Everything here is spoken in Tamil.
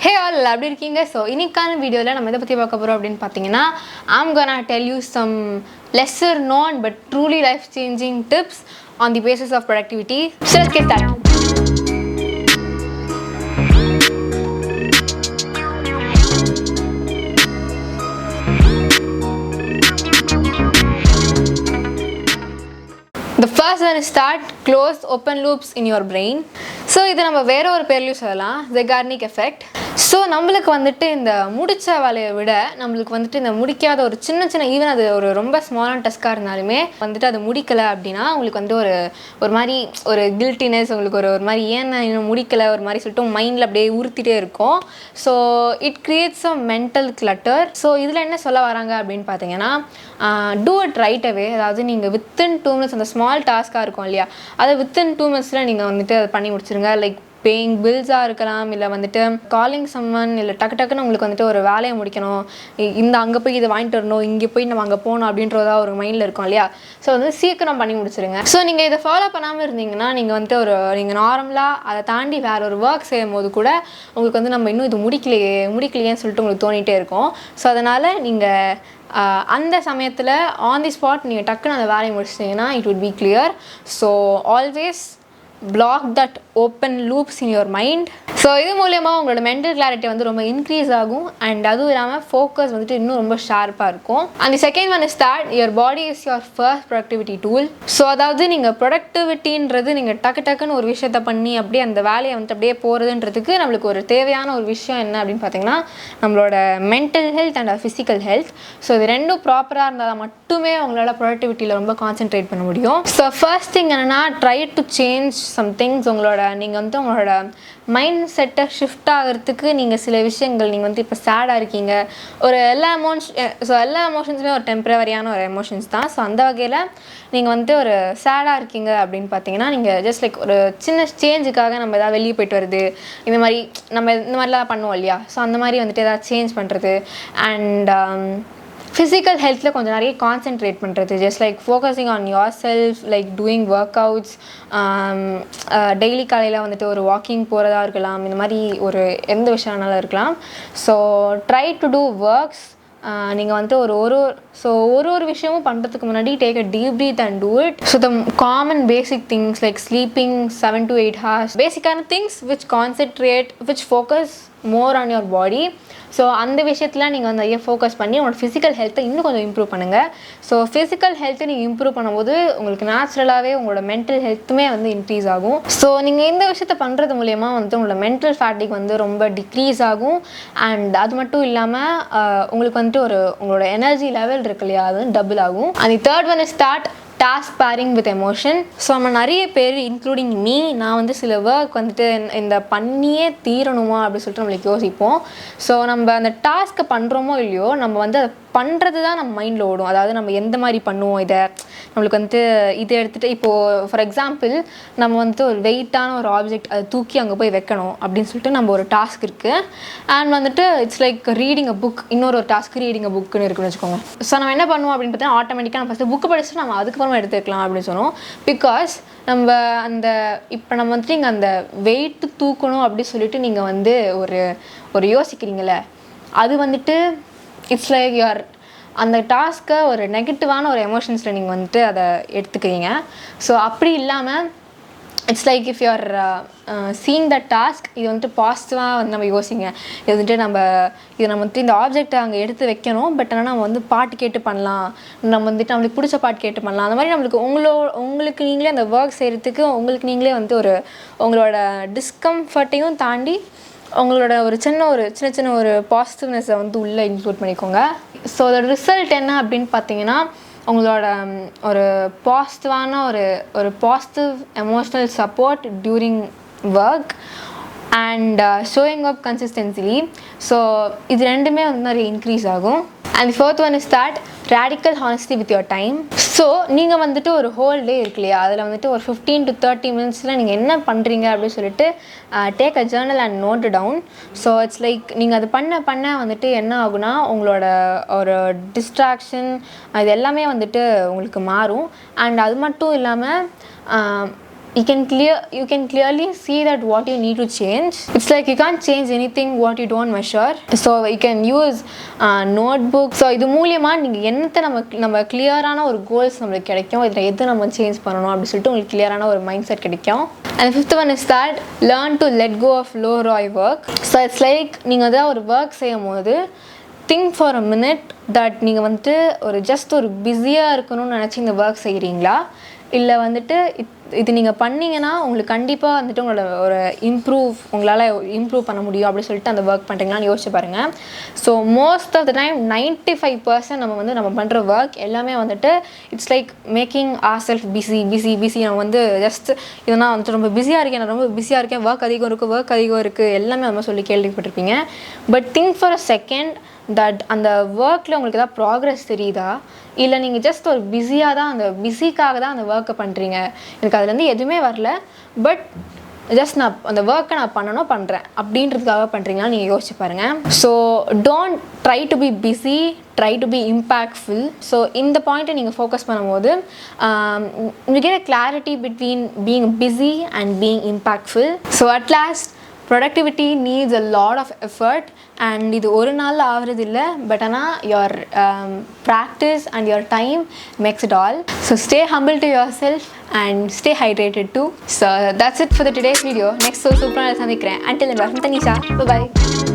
Hey all, எப்படி இருக்கீங்க? So இன்னைக்கான வீடியோல நம்ம எதை பத்தி பார்க்க போறோம் அப்படினு பாத்தீங்கன்னா I'm gonna tell you some lesser known but truly life changing tips on the basis of productivity. So let's get started. The first one is start closed open loops in your brain. So இது நம்ம வேற ஒரு பேர்லயும் சொல்லலாம், Zeigarnik Effect. ஸோ நம்மளுக்கு வந்துட்டு இந்த முடிச்ச வேலையை விட நம்மளுக்கு வந்துட்டு இந்த முடிக்காத ஒரு சின்ன ஈவன் அது ஒரு ரொம்ப ஸ்மாலான டஸ்க்காக இருந்தாலுமே வந்துட்டு அது முடிக்கலை அப்படின்னா உங்களுக்கு வந்து ஒரு மாதிரி ஒரு கில்ட்டினஸ், உங்களுக்கு ஒரு மாதிரி ஏன் நான் இன்னும் முடிக்கலை ஒரு மாதிரி சொல்லிட்டு மைண்டில் அப்படியே உறுத்திட்டே இருக்கும். So it creates a mental clutter. So இதில் என்ன சொல்ல வராங்க அப்படின்னு பார்த்தீங்கன்னா, டூ இட் ரைட் அவே. அதாவது நீங்கள் வித்தின் 2 minutes அந்த ஸ்மால் டாஸ்க்காக இருக்கும் இல்லையா, அதை வித்தின் 2 minutesல நீங்கள் வந்துட்டு அதை பண்ணி முடிச்சிருங்க. லைக் பேயிங் பில்ஸாக இருக்கலாம், இல்லை வந்துட்டு காலிங் சம்மன், இல்லை டக்குன்னு உங்களுக்கு வந்துட்டு ஒரு வேலையை முடிக்கணும், இந்த அங்கே போய் இதை வாங்கிட்டு வரணும், இங்கே போய் நம்ம அங்கே போகணும் அப்படின்றதா ஒரு மைண்டில் இருக்கும் இல்லையா. ஸோ வந்து சீக்கிரம் பண்ணி முடிச்சிருங்க. ஸோ நீங்கள் இதை ஃபாலோ பண்ணாமல் இருந்தீங்கன்னா நீங்கள் வந்துட்டு நீங்கள் நார்மலாக அதை தாண்டி வேறு ஒரு ஒர்க் செய்யும் போது கூட உங்களுக்கு வந்து நம்ம இன்னும் இது முடிக்கலையேன்னு சொல்லிட்டு உங்களுக்கு தோணிகிட்டே இருக்கும். ஸோ அதனால் நீங்கள் அந்த சமயத்தில் ஆன் தி ஸ்பாட் நீங்கள் டக்குன்னு அந்த வேலையை முடிச்சிட்டிங்கன்னா it would be clear. So always block that open loops in your mind. So இது மூலயமா உங்களோட மென்டல் கிளாரிட்டி வந்து ரொம்ப இன்க்ரீஸ் ஆகும். அண்ட் அதுவும் இல்லாமல் ஃபோக்கஸ் வந்துட்டு இன்னும் ரொம்ப ஷார்ப்பாக இருக்கும். And the second one is that your body is your first productivity tool. So அதாவது நீங்கள் ப்ரொடக்டிவிட்டின்றது நீங்கள் டக்குன்னு ஒரு விஷயத்த பண்ணி அப்படியே அந்த வேலையை வந்துட்டு அப்படியே போகிறதுன்றதுக்கு நம்மளுக்கு ஒரு தேவையான ஒரு விஷயம் என்ன அப்படின்னு பார்த்தீங்கன்னா நம்மளோட mental health and physical health. So இது ரெண்டும் ப்ராப்பராக இருந்தால் மட்டுமே உங்களால் ப்ரொடக்டிவிட்டியில் ரொம்ப கான்சென்ட்ரேட் பண்ண முடியும். ஸோ ஃபர்ஸ்ட் திங் என்னென்னா, ட்ரை டு சேஞ்ச் சம்திங்ஸ். நீங்கள் வந்து உங்களோட மைண்ட் செட்டை ஷிஃப்ட் ஆகிறதுக்கு நீங்கள் சில விஷயங்கள், நீங்கள் வந்து இப்போ சேடாக இருக்கீங்க, எல்லா எமோஷன்ஸுமே ஒரு டெம்பரவரியான ஒரு எமோஷன்ஸ் தான். ஸோ அந்த வகையில் நீங்கள் வந்துட்டு ஒரு சேடாக இருக்கீங்க அப்படின்னு பார்த்தீங்கன்னா நீங்கள் ஜஸ்ட் லைக் ஒரு சின்ன சேஞ்சுக்காக நம்ம எதாவது வெளியே போய்ட்டு வருது, இந்த மாதிரிலாம் பண்ணுவோம் இல்லையா. ஸோ அந்த மாதிரி வந்துட்டு எதாவது சேஞ்ச் பண்ணுறது. அண்ட் ஃபிசிக்கல் ஹெல்த்தில் கொஞ்சம் நிறைய கான்சென்ட்ரேட் பண்ணுறது, just like focusing on your self, like doing work outs. Daily காலையில் வந்துட்டு ஒரு வாக்கிங் போகிறதா இருக்கலாம், இந்த மாதிரி ஒரு எந்த விஷயம்னாலும் இருக்கலாம். So try to do works. நீங்கள் வந்துட்டு ஒரு விஷயமும் பண்ணுறதுக்கு முன்னாடி take a deep breath and do it. So the common basic things like sleeping 7 to 8 hours, பேசிக்கான things which focus more on your body. So அந்த விஷயத்தில் நீங்கள் வந்து நிறைய ஃபோக்கஸ் பண்ணி உங்களோட ஃபிசிக்கல் ஹெல்த்தை இன்னும் கொஞ்சம் இம்ப்ரூவ் பண்ணுங்கள். ஸோ ஃபிசிக்கல் ஹெல்த்தை நீங்கள் இம்ப்ரூவ் பண்ணும்போது உங்களுக்கு நேச்சுரலாகவே உங்களோட மென்டல் ஹெல்த்துமே வந்து இன்க்ரீஸ் ஆகும். ஸோ நீங்கள் இந்த விஷயத்த பண்ணுறது மூலயமா வந்து உங்களோட மென்டல் ஃபேட்டிக் வந்து ரொம்ப டிக்ரீஸ் ஆகும். அண்ட் அது மட்டும் இல்லாமல் உங்களுக்கு வந்துட்டு உங்களோட எனர்ஜி லெவல் இருக்கு இல்லையா, அது வந்து டபுள் ஆகும். And third one is start task pairing with emotion. So நம்ம நிறைய பேர் இன்க்ளூடிங் மீ, நான் வந்து சில ஒர்க் வந்துட்டு இந்த பண்ணியே தீரணுமா அப்படின்னு சொல்லிட்டு நம்மளுக்கு யோசிப்போம். ஸோ நம்ம அந்த டாஸ்க்கை பண்ணுறோமோ இல்லையோ, நம்ம வந்து அதை பண்ணுறது தான் நம்ம மைண்டில் ஓடும். அதாவது நம்ம எந்த மாதிரி பண்ணுவோம், நம்மளுக்கு வந்துட்டு இதை எடுத்துகிட்டு இப்போது ஃபார் எக்ஸாம்பிள் நம்ம வந்துட்டு ஒரு வெயிட்டான ஒரு ஆப்ஜெக்ட் அதை தூக்கி அங்கே போய் வைக்கணும் அப்படின்னு சொல்லிட்டு நம்ம ஒரு டாஸ்க் இருக்குது. அண்ட் வந்துட்டு it's like reading a book, இன்னொரு டாஸ்க் ரீடிங் அ புக்குன்னு இருக்குன்னு வச்சுக்கோங்க. ஸோ நம்ம என்ன பண்ணுவோம் அப்படின்னு பார்த்தீங்கன்னா, ஆட்டோமேட்டிக்காக நம்ம ஃபஸ்ட்டு புக்கு படிச்சுட்டு நம்ம அதுக்கப்புறமா எடுத்துக்கலாம் அப்படின்னு சொன்னோம். பிகாஸ் இப்போ நம்ம வந்துட்டு இங்கே அந்த வெயிட்டு தூக்கணும் அப்படின்னு சொல்லிட்டு நீங்கள் வந்து ஒரு யோசிக்கிறீங்களே, அது வந்துட்டு இட்ஸ் லைக் யுவர் அந்த டாஸ்க்கை ஒரு நெகட்டிவான ஒரு எமோஷன்ஸில் நீங்கள் வந்துட்டு அதை எடுத்துக்கிறீங்க. ஸோ அப்படி இல்லாமல் it's like if you're seeing the task, இது வந்துட்டு பாசிட்டிவாக வந்து நம்ம யோசிங்க. இது வந்துட்டு நம்ம வந்துட்டு இந்த ஆப்ஜெக்டை அங்கே எடுத்து வைக்கணும், பட் ஆனால் நம்ம வந்து பாட்டு கேட்டு பண்ணலாம், நம்ம வந்துட்டு நம்மளுக்கு பிடிச்ச பாட்டு கேட்டு பண்ணலாம். அந்த மாதிரி உங்களுக்கு நீங்களே அந்த ஒர்க் செய்கிறதுக்கு உங்களுக்கு நீங்களே வந்து உங்களோட டிஸ்கம்ஃபர்ட்டையும் தாண்டி உங்களோட சின்ன ஒரு பாசிட்டிவ்னஸை வந்து உள்ளே இன்க்ளூட் பண்ணிக்கோங்க. ஸோ அதோட ரிசல்ட் என்ன அப்படின்னு பார்த்தீங்கன்னா, உங்களோட ஒரு பாசிட்டிவான ஒரு positive emotional support during work and showing up consistently. So இது ரெண்டுமே வந்து நிறைய இன்க்ரீஸ் ஆகும். And fourth one is that radical honesty with your time. So நீங்கள் வந்துட்டு ஒரு ஹோல் டே இருக்கு இல்லையா, அதில் வந்துட்டு ஒரு 15 to 30 minutes நீங்கள் என்ன பண்ணுறீங்க அப்படின்னு சொல்லிட்டு take a journal and note down. So it's like நீங்கள் அது பண்ண வந்துட்டு என்ன ஆகுனா உங்களோட ஒரு டிஸ்ட்ராக்ஷன் இது எல்லாமே வந்துட்டு உங்களுக்கு மாறும். அண்ட் அது மட்டும் இல்லாமல் you can clearly see that what you need to change. It's like you can't change anything what you don't measure. So you can use notebook. So இது மூலமா நீங்கள் என்னத்தை நம்ம கிளியரான ஒரு கோல்ஸ் நம்மளுக்கு கிடைக்கும், இதில் எது நம்ம சேஞ்ச் பண்ணணும் அப்படின்னு சொல்லிட்டு உங்களுக்கு கிளியரான ஒரு மைண்ட் செட் கிடைக்கும். And fifth one is that learn to let go of low ROI work. So it's like நீங்கள் தான் ஒரு ஒர்க் செய்யும் போது think for a minute that நீங்கள் வந்துட்டு ஒரு ஜஸ்ட் ஒரு பிஸியாக இருக்கணும்னு நினச்சி இந்த ஒர்க் செய்கிறீங்களா, இல்லை வந்துட்டு இது நீங்கள் பண்ணிங்கன்னா உங்களுக்கு கண்டிப்பாக வந்துட்டு உங்களோட ஒரு உங்களால் இம்ப்ரூவ் பண்ண முடியும் அப்படின்னு சொல்லிட்டு அந்த ஒர்க் பண்ணுறீங்களான்னு யோசிச்சு பாருங்கள். So most of the time 95% நம்ம பண்ணுற ஒர்க் எல்லாமே வந்துட்டு it's like making our self busy. நம்ம வந்து ஜஸ்ட் இதனால் வந்துட்டு ரொம்ப பிஸியாக இருக்கேன், நான் ரொம்ப பிஸியாக இருக்கேன், ஒர்க் அதிகம் இருக்குது எல்லாமே நம்ம சொல்லி கேள்விப்பட்டிருப்பீங்க. But think for a second that அந்த ஒர்க்கில் உங்களுக்கு ஏதாவது ப்ராக்ரஸ் தெரியுதா, இல்லை நீங்கள் ஜஸ்ட் ஒரு பிஸியாக தான் அந்த பிஸிக்காக தான் அந்த ஒர்க்கை பண்ணுறீங்க, எனக்கு அதுலேருந்து எதுவுமே வரல பட் ஜஸ்ட் நான் அந்த ஒர்க்கை நான் பண்ணுறேன் அப்படின்றதுக்காக பண்ணுறீங்களா நீங்கள் யோசிச்சு பாருங்கள். So don't try to be busy, try to be impactful. So இந்த பாயிண்ட்டை நீங்கள் ஃபோக்கஸ் பண்ணும்போது you get a clarity between being busy and being impactful. So at last productivity needs a lot of effort and இது ஒரு நாள் ஆகிறது இல்லை, பட் ஆனால் your practice and your time makes it all. So stay humble to yourself and stay hydrated too. So that's it for the today's video. Next so super சந்திக்கிறேன். Until then, Tanisha. Bye bye.